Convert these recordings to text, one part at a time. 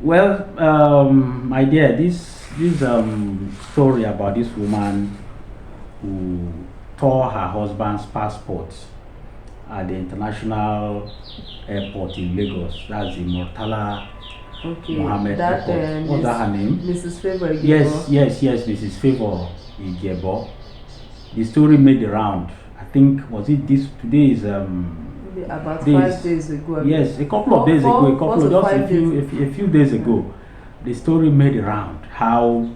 Well, my dear, this story about this woman who tore her husband's passport at the international airport in Lagos. That's the Murtala Okay, Mohammed that Airport. What's Miss that her name? Mrs. Favor Yes, Igbo, yes, yes, Mrs. Favor Igebo. The story made the round. I think was it this today is maybe about days 5 days ago. yes, a couple of days ago, a Four couple of to just five days. a few days ago, the story made the round. How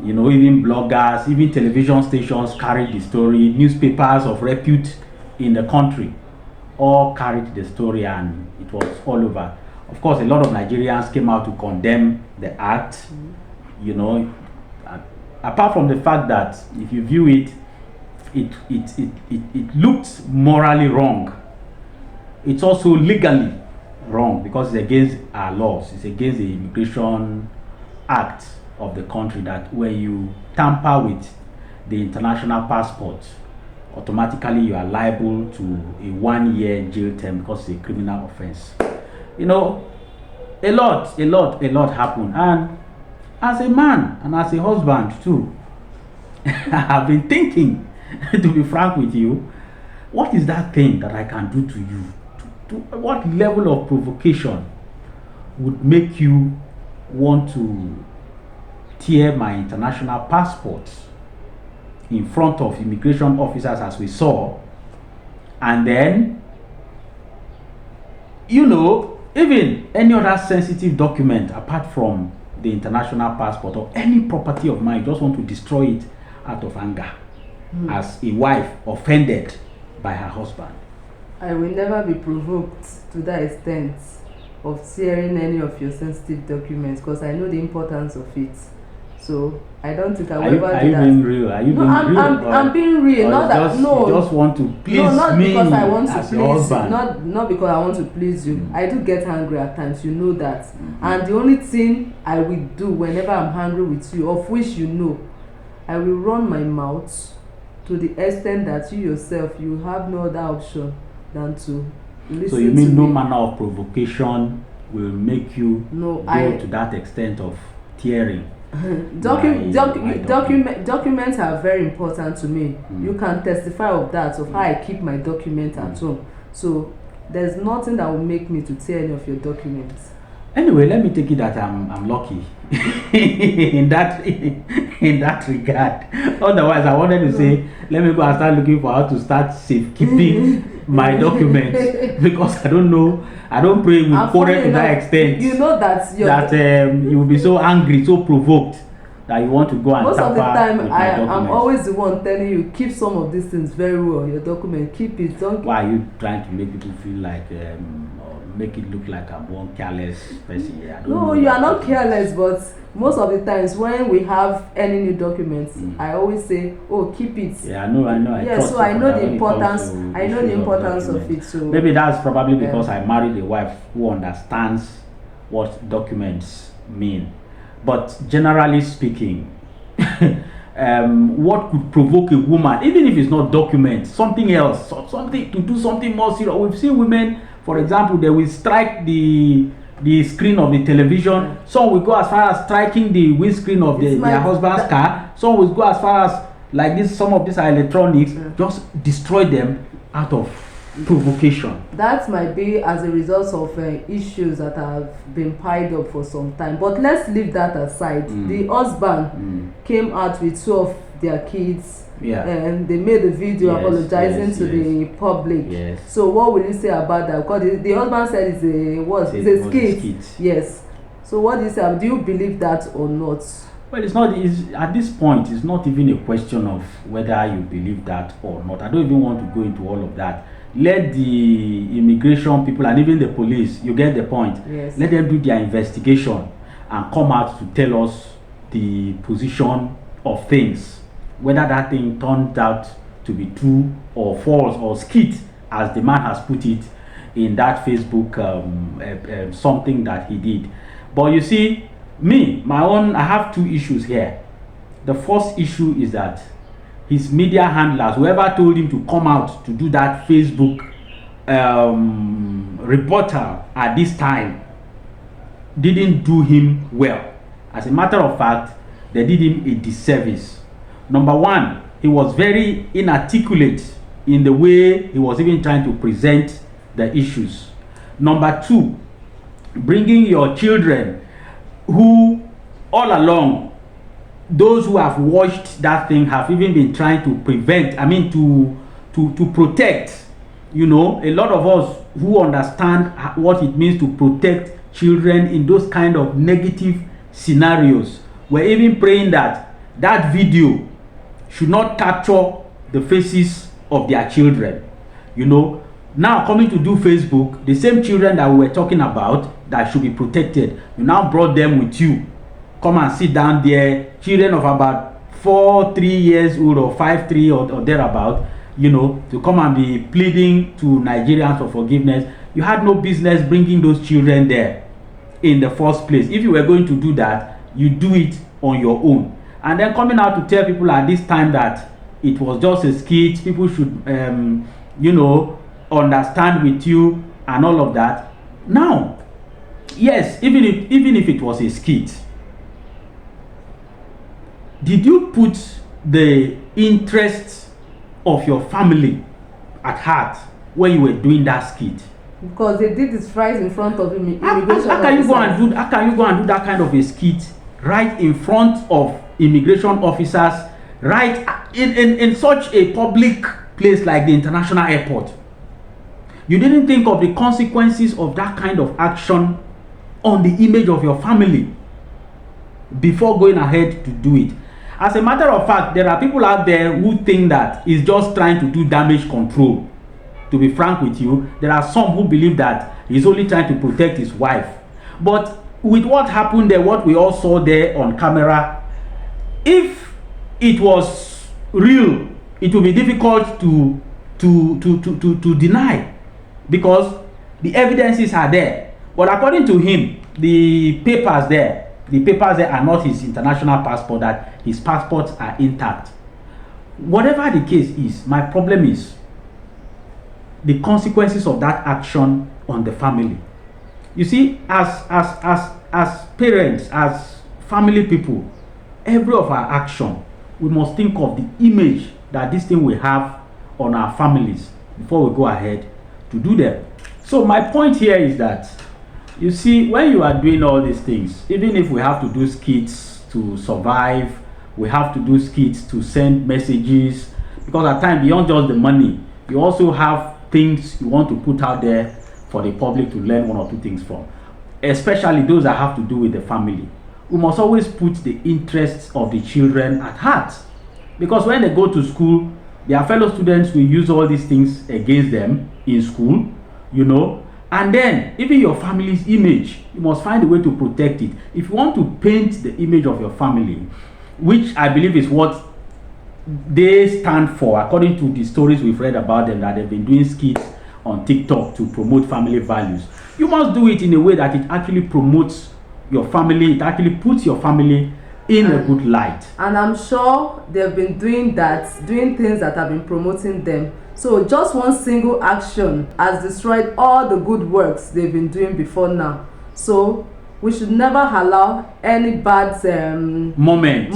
even bloggers, even television stations carried the story, newspapers of repute in the country all carried the story, and it was all over. Of course, a lot of Nigerians came out to condemn the act. You know, apart from the fact that if you view it, it looked morally wrong. It's also legally wrong because it's against our laws. It's against the immigration act of the country that when you tamper with the international passport, automatically you are liable to a 1 year jail term because it's a criminal offense. You know, a lot happened. And as a man and as a husband too, I've been thinking, to be frank with you, what is that thing that I can do to you? What level of provocation would make you want to tear my international passport in front of immigration officers as we saw, and then even any other sensitive document apart from the international passport or any property of mine, you just want to destroy it out of anger as a wife offended by her husband? I will never be provoked to that extent of tearing any of your sensitive documents because I know the importance of it. So I don't think I will ever Are do you that. being real? Are you No, being real? I'm being real. Not that just, no. You just want to please no, not me because I want to as please your you. husband. Not because I want to please you. I do get angry at times. You know that. And the only thing I will do whenever I'm angry with you, of which you know, I will run my mouth to the extent that you yourself you have no other option than to listen. So you mean to no me. manner of provocation will make you go to that extent of tearing? Documents are very important to me. You can testify of that, of how I keep my document at home. So there's nothing that will make me to tear any of your documents. Anyway, let me take it that I'm lucky in that regard. Otherwise, I wanted to say, let me go and start looking for how to start safekeeping my documents because I don't know. I don't pray we quarrel to that extent. You know that you will be so angry, so provoked that you want to go and most of the time with my documents. I'm always the one telling you keep some of these things very well. Your document, keep it. Don't. Why are you trying to make people feel like or make it look like I'm one careless person? I don't know. You are not careless, but most of the times when we have any new documents, I always say, "Oh, keep it." Yeah, I know. Yeah, so I know the importance. I know the importance of it. So maybe that's probably because I married a wife who understands what documents mean. But generally speaking, what could provoke a woman, even if it's not documents, something else, something to do something more serious? We've seen women, for example, they will strike the screen of the television. Some will go as far as striking the windscreen of their husband's car. Some will go as far as like this. Some of these are electronics. Just destroy them out of provocation. That might be as a result of issues that have been piled up for some time, but let's leave that aside. The husband came out with two of their kids, and they made a video apologizing to the public. So what will you say about that? Because the husband said it's a skit. Yes. So what do you say? Do you believe that or not? Well, it's not. At this point, it's not even a question of whether you believe that or not. I don't even want to go into all of that. Let the immigration people and even the police, you get the point. Yes. Let them do their investigation and come out to tell us the position of things, whether that thing turned out to be true or false or skit, as the man has put it in that Facebook something that he did. But you see, I have two issues here. The first issue is that his media handlers, whoever told him to come out to do that Facebook reporter at this time, didn't do him well. As a matter of fact, they did him a disservice. Number one, he was very inarticulate in the way he was even trying to present the issues. Number two, bringing your children who all along, those who have watched that thing have even been trying to prevent, to protect. You know, a lot of us who understand what it means to protect children in those kind of negative scenarios, we're even praying that that video should not capture the faces of their children. You know, now coming to do Facebook, the same children that we were talking about that should be protected, you now brought them with you. Come and sit down there, children of about 4-3 years old or 5-3 or thereabout, you know, to come and be pleading to Nigerians for forgiveness. You had no business bringing those children there in the first place. If you were going to do that, you do it on your own. And then coming out to tell people at this time that it was just a skit, people should, you know, understand with you and all of that. Now, yes, even if it was a skit, did you put the interests of your family at heart when you were doing that skit? Because they did this right in front of immigration. How can you go and do that kind of a skit right in front of immigration officers, right in such a public place like the international airport? You didn't think of the consequences of that kind of action on the image of your family before going ahead to do it. As a matter of fact, there are people out there who think that he's just trying to do damage control. To be frank with you, there are some who believe that he's only trying to protect his wife. But with what happened there, what we all saw there on camera, if it was real, it will be difficult to deny, because the evidences are there. But according to him, the papers there are not his international passport, that his passports are intact. Whatever the case is, my problem is the consequences of that action on the family. You see, as parents, as family people, every of our action, we must think of the image that this thing will have on our families before we go ahead to do them. So my point here is that, you see, when you are doing all these things, even if we have to do skits to survive, we have to do skits to send messages, because at times, beyond just the money, you also have things you want to put out there for the public to learn one or two things from, especially those that have to do with the family. We must always put the interests of the children at heart, because when they go to school, their fellow students will use all these things against them in school, you know. And then even your family's image, you must find a way to protect it. If you want to paint the image of your family, which I believe is what they stand for, according to the stories we've read about them, that they've been doing skits on TikTok to promote family values, you must do it in a way that it actually promotes your family, it actually puts your family in a good light. And I'm sure they've been doing that, doing things that have been promoting them. So just one single action has destroyed all the good works they've been doing before now. So we should never allow any bad moment,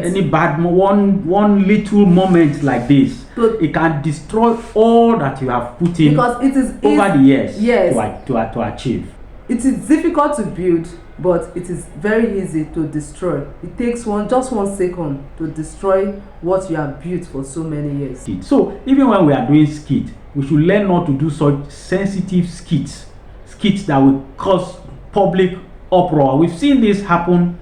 any bad one little moment like this. So it can destroy all that you have put in, because it is over the years, yes, to achieve. It is difficult to build, but it is very easy to destroy. It takes just one second to destroy what you have built for so many years. So even when we are doing skit, we should learn not to do such sensitive skits that will cause public uproar. We've seen this happen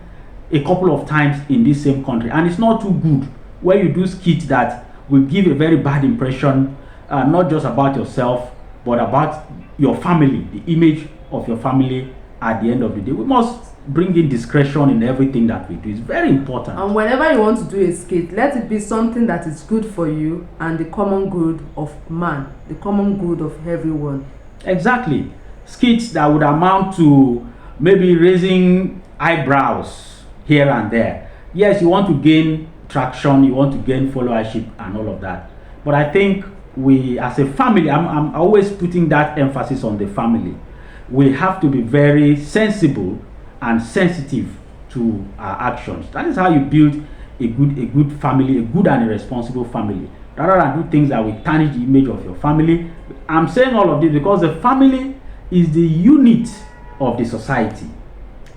a couple of times in this same country, and it's not too good where you do skits that will give a very bad impression, not just about yourself, but about your family, the image of your family. At the end of the day, we must bring in discretion in everything that we do. It's very important. And whenever you want to do a skit, let it be something that is good for you and the common good of man, the common good of everyone. Exactly. Skits that would amount to maybe raising eyebrows here and there. Yes, you want to gain traction, you want to gain followership and all of that. But I think we, as a family, I'm always putting that emphasis on the family. We have to be very sensible and sensitive to our actions. That is how you build a good family, a good and a responsible family, rather than do things that will tarnish the image of your family. I'm saying all of this because the family is the unit of the society,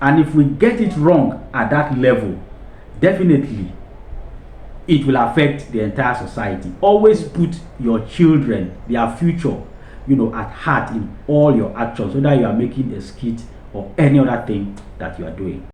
and if we get it wrong at that level, definitely it will affect the entire society. Always put your children, their future, at heart in all your actions, whether you are making a skit or any other thing that you are doing.